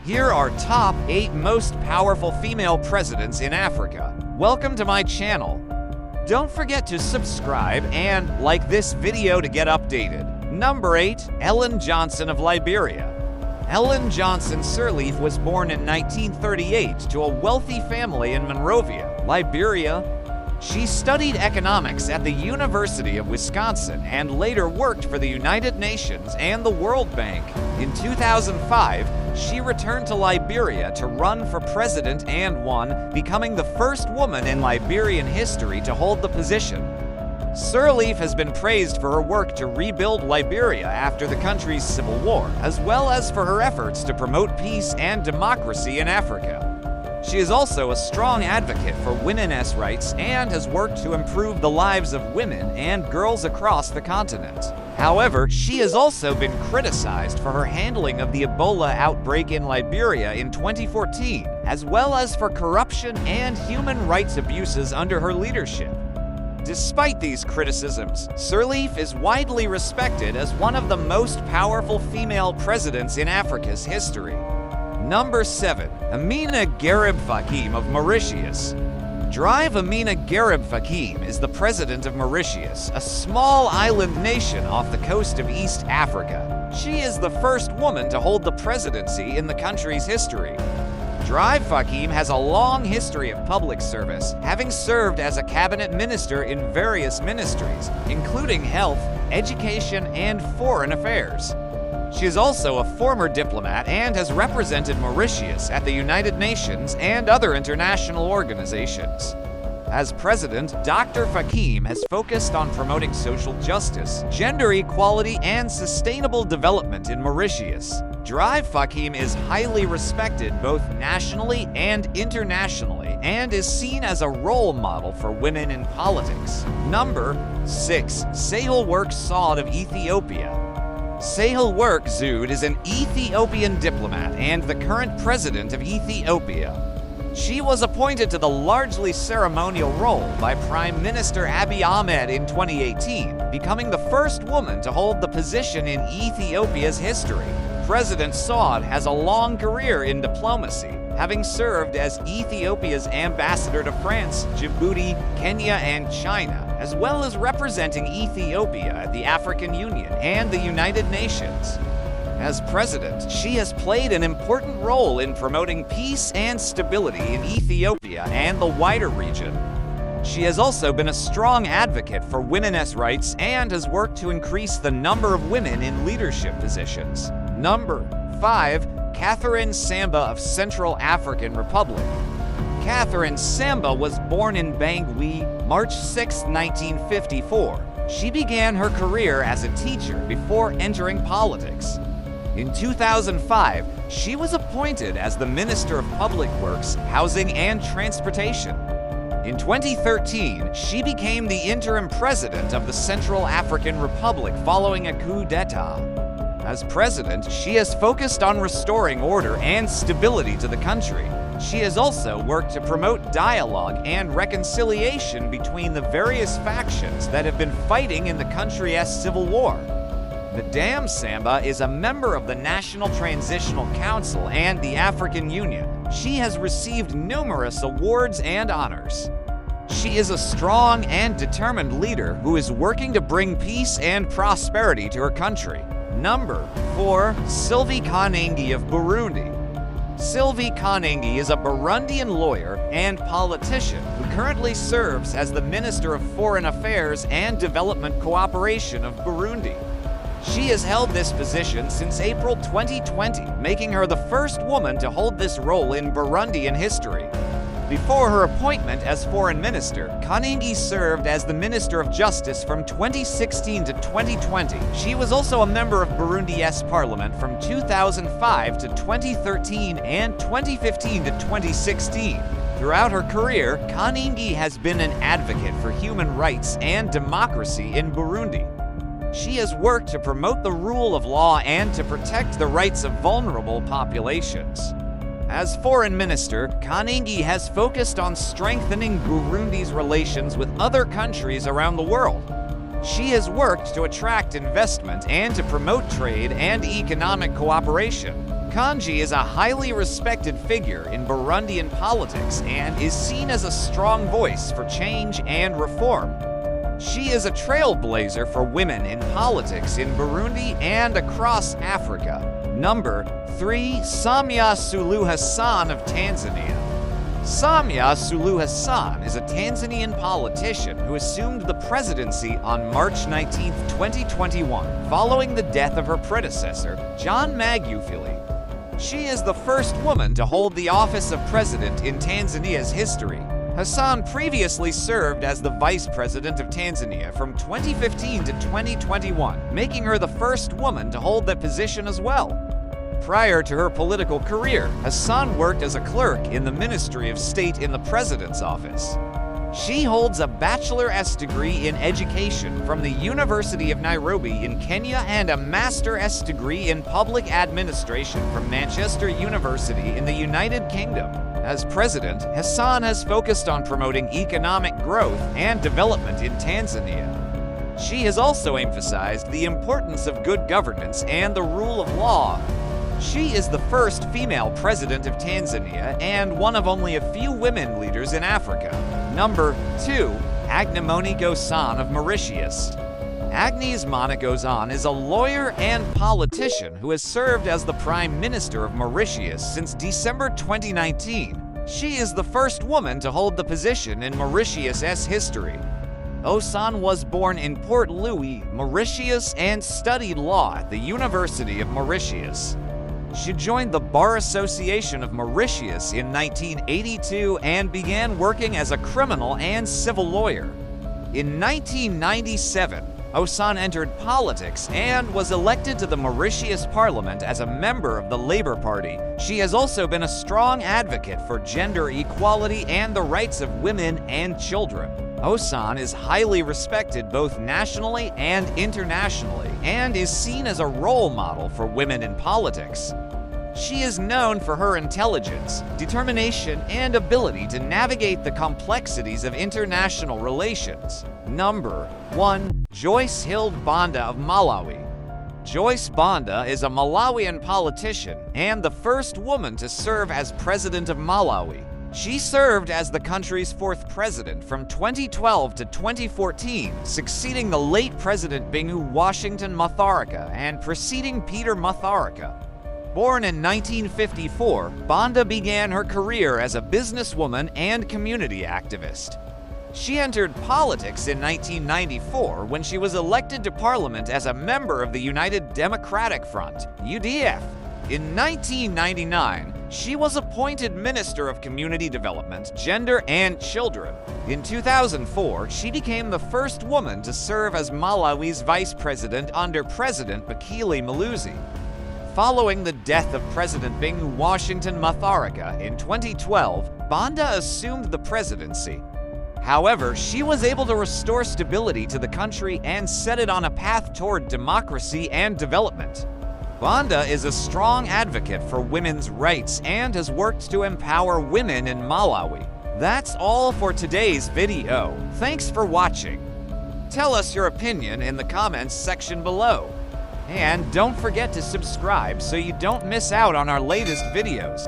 Here are top 8 most powerful female presidents in Africa. Welcome to my channel. Don't forget to subscribe and like this video to get updated. Number 8. Ellen Johnson of Liberia. Ellen Johnson Sirleaf was born in 1938 to a wealthy family in Monrovia, Liberia. She studied economics at the University of Wisconsin and later worked for the United Nations and the World Bank. In 2005, she returned to Liberia to run for president and won, becoming the first woman in Liberian history to hold the position. Sirleaf has been praised for her work to rebuild Liberia after the country's civil war, as well as for her efforts to promote peace and democracy in Africa. She is also a strong advocate for women's rights and has worked to improve the lives of women and girls across the continent. However, she has also been criticized for her handling of the Ebola outbreak in Liberia in 2014, as well as for corruption and human rights abuses under her leadership. Despite these criticisms, Sirleaf is widely respected as one of the most powerful female presidents in Africa's history. Number 7. Amina Garib Fakim of Mauritius. Drive Amina Garib Fakim is the president of Mauritius, a small island nation off the coast of East Africa. She is the first woman to hold the presidency in the country's history. Drive Fakim has a long history of public service, having served as a cabinet minister in various ministries, including health, education, and foreign affairs. She is also a former diplomat and has represented Mauritius at the United Nations and other international organizations. As president, Dr. Fakim has focused on promoting social justice, gender equality, and sustainable development in Mauritius. Drive Fakim is highly respected both nationally and internationally and is seen as a role model for women in politics. Number 6. Sahle-Work Zewde of Ethiopia. Sahle-Work Zewde is an Ethiopian diplomat and the current president of Ethiopia. She was appointed to the largely ceremonial role by Prime Minister Abiy Ahmed in 2018, becoming the first woman to hold the position in Ethiopia's history. President Zewde has a long career in diplomacy, having served as Ethiopia's ambassador to France, Djibouti, Kenya, and China, as well as representing Ethiopia at the African Union and the United Nations. As president, she has played an important role in promoting peace and stability in Ethiopia and the wider region. She has also been a strong advocate for women's rights and has worked to increase the number of women in leadership positions. Number 5. Catherine Samba of Central African Republic. Catherine Samba was born in Bangui, March 6, 1954. She began her career as a teacher before entering politics. In 2005, she was appointed as the Minister of Public Works, Housing, and Transportation. In 2013, she became the interim president of the Central African Republic following a coup d'etat. As president, she has focused on restoring order and stability to the country. She has also worked to promote dialogue and reconciliation between the various factions that have been fighting in the country's civil war. Madame Samba is a member of the National Transitional Council and the African Union. She has received numerous awards and honors. She is a strong and determined leader who is working to bring peace and prosperity to her country. Number 4. Sylvie Kanengi of Burundi. Sylvie Kanengi is a Burundian lawyer and politician who currently serves as the Minister of Foreign Affairs and Development Cooperation of Burundi. She has held this position since April 2020, making her the first woman to hold this role in Burundian history. Before her appointment as foreign minister, Kanengi served as the Minister of Justice from 2016 to 2020. She was also a member of Burundi's parliament from 2005 to 2013 and 2015 to 2016. Throughout her career, Kanengi has been an advocate for human rights and democracy in Burundi. She has worked to promote the rule of law and to protect the rights of vulnerable populations. As foreign minister, Kanengi has focused on strengthening Burundi's relations with other countries around the world. She has worked to attract investment and to promote trade and economic cooperation. Kanji is a highly respected figure in Burundian politics and is seen as a strong voice for change and reform. She is a trailblazer for women in politics in Burundi and across Africa. Number 3. Samia Suluhu Hassan of Tanzania. Samia Suluhu Hassan is a Tanzanian politician who assumed the presidency on March 19, 2021, following the death of her predecessor, John Magufuli. She is the first woman to hold the office of president in Tanzania's history. Hassan previously served as the vice president of Tanzania from 2015 to 2021, making her the first woman to hold that position as well. Prior to her political career, Hassan worked as a clerk in the Ministry of State in the President's office. She holds a Bachelor-S degree in education from the University of Nairobi in Kenya and a Master-S degree in public administration from Manchester University in the United Kingdom. As president, Hassan has focused on promoting economic growth and development in Tanzania. She has also emphasized the importance of good governance and the rule of law. She is the first female president of Tanzania and one of only a few women leaders in Africa. Number 2. Agnemone Gozan of Mauritius. Agnes Mona Gozan is a lawyer and politician who has served as the Prime Minister of Mauritius since December 2019. She is the first woman to hold the position in Mauritius's history. Gozan was born in Port Louis, Mauritius, and studied law at the University of Mauritius. She joined the Bar Association of Mauritius in 1982 and began working as a criminal and civil lawyer. In 1997, Gozan entered politics and was elected to the Mauritius Parliament as a member of the Labour Party. She has also been a strong advocate for gender equality and the rights of women and children. Gozan is highly respected both nationally and internationally and is seen as a role model for women in politics. She is known for her intelligence, determination, and ability to navigate the complexities of international relations. Number 1. Joyce Hilde Banda of Malawi. Joyce Banda is a Malawian politician and the first woman to serve as president of Malawi. She served as the country's fourth president from 2012 to 2014, succeeding the late President Bingu Washington Mutharika and preceding Peter Mutharika. Born in 1954, Banda began her career as a businesswoman and community activist. She entered politics in 1994 when she was elected to Parliament as a member of the United Democratic Front, UDF. In 1999, she was appointed Minister of Community Development, Gender and Children. In 2004, she became the first woman to serve as Malawi's vice president under President Bakili Maluzi. Following the death of President Bingu Washington Mutharika in 2012, Banda assumed the presidency. However, she was able to restore stability to the country and set it on a path toward democracy and development. Banda is a strong advocate for women's rights and has worked to empower women in Malawi. That's all for today's video. Thanks for watching. Tell us your opinion in the comments section below. And don't forget to subscribe so you don't miss out on our latest videos.